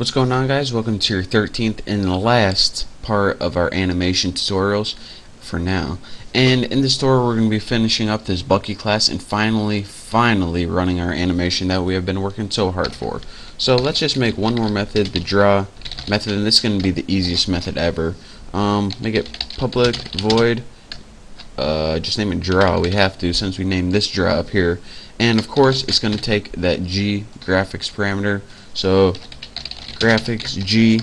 What's going on, guys? Welcome to your 13th and last part of our animation tutorials for now. And in this tutorial we're going to be finishing up this Bucky class and finally running our animation that we have been working so hard for. So let's just make one more method, the draw method, and this is going to be the easiest method ever. Make it public void, just name it draw. We have to, since we named this draw up here. And of course it's going to take that G graphics parameter. So graphics G,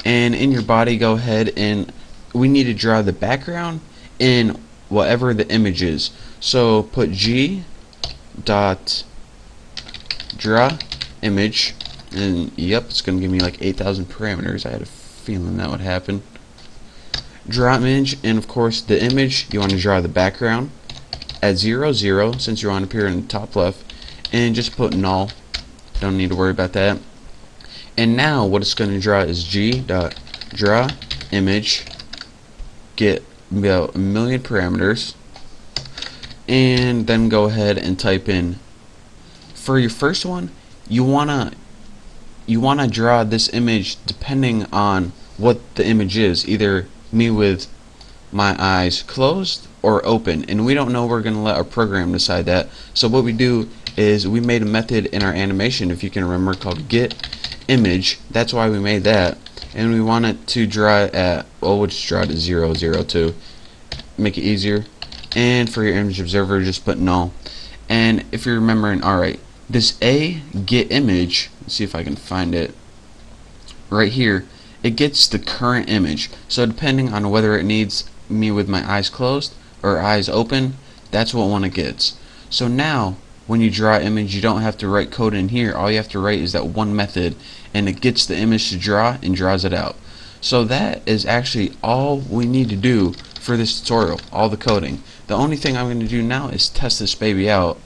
and in your body go ahead and we need to draw the background in whatever the image is. So put G dot draw image, and yep, it's gonna give me like 8,000 parameters. I had a feeling that would happen. Draw image, and of course the image you want to draw the background at 0 0 since you're on up here in the top left, and just put null. Don't need to worry about that. And now what it's going to draw is G.draw image, get about 1,000,000 parameters, and then go ahead and type in, for your first one, you wanna draw this image depending on what the image is, either me with my eyes closed or open, and we don't know. We're going to let our program decide that. So what we do is we made a method in our animation, if you can remember, called get image. That's why we made that, and we want it to draw at, well, we'll just draw it at 0 0 2, make it easier. And for your image observer, just put null. And if you're remembering, alright, this A get image, let's see if I can find it right here, it gets the current image. So depending on whether it needs me with my eyes closed or eyes open, that's what one it gets. So now when you draw image, you don't have to write code in here. All you have to write is that one method, and it gets the image to draw and draws it out. So that is actually all we need to do for this tutorial, all the coding. The only thing I'm going to do now is test this baby out,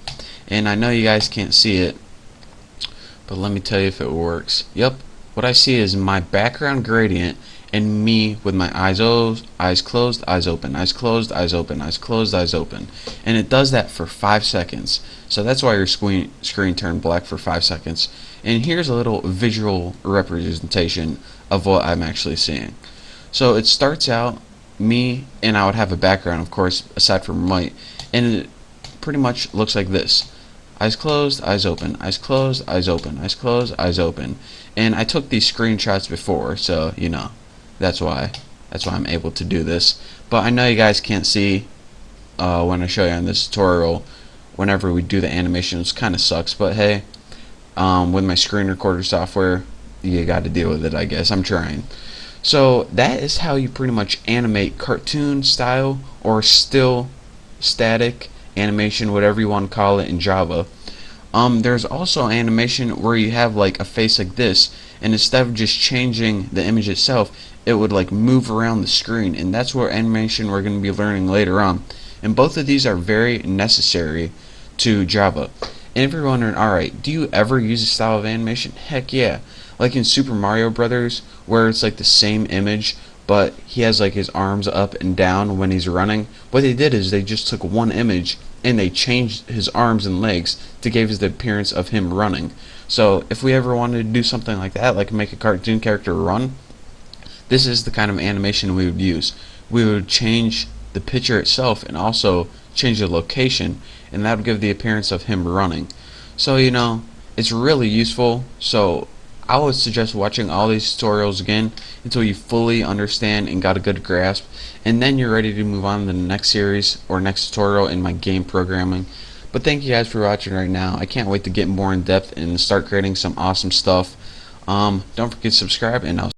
and I know you guys can't see it, but let me tell you if it works. Yep, what I see is my background gradient and me with my eyes closed, eyes open, eyes closed, eyes open, eyes closed, eyes open. And it does that for 5 seconds. So that's why your screen turned black for 5 seconds. And here's a little visual representation of what I'm actually seeing. So it starts out me, and I would have a background, of course, aside from white, and it pretty much looks like this. Eyes closed, eyes open, eyes closed, eyes open, eyes closed, eyes open. And I took these screenshots before, so you know, that's why I'm able to do this. But I know you guys can't see when I show you on this tutorial. Whenever we do the animations, kind of sucks, but hey, with my screen recorder software, you got to deal with it, I guess. I'm trying. So that is how you pretty much animate cartoon style or still static animation, whatever you want to call it, in Java. There's also animation where you have like a face like this, and instead of just changing the image itself, it would like move around the screen, and that's what animation we're going to be learning later on. And both of these are very necessary to Java. And if you're wondering, alright, do you ever use a style of animation? Heck yeah. Like in Super Mario Brothers, where it's like the same image, but he has like his arms up and down when he's running. What they did is they just took one image and they changed his arms and legs to give us the appearance of him running. So if we ever wanted to do something like that, like make a cartoon character run, this is the kind of animation we would use. We would change the picture itself and also change the location, and that would give the appearance of him running. So you know, it's really useful. So I would suggest watching all these tutorials again until you fully understand and got a good grasp, and then you're ready to move on to the next series or next tutorial in my game programming. But thank you guys for watching right now. I can't wait to get more in depth and start creating some awesome stuff. Don't forget to subscribe, and I'll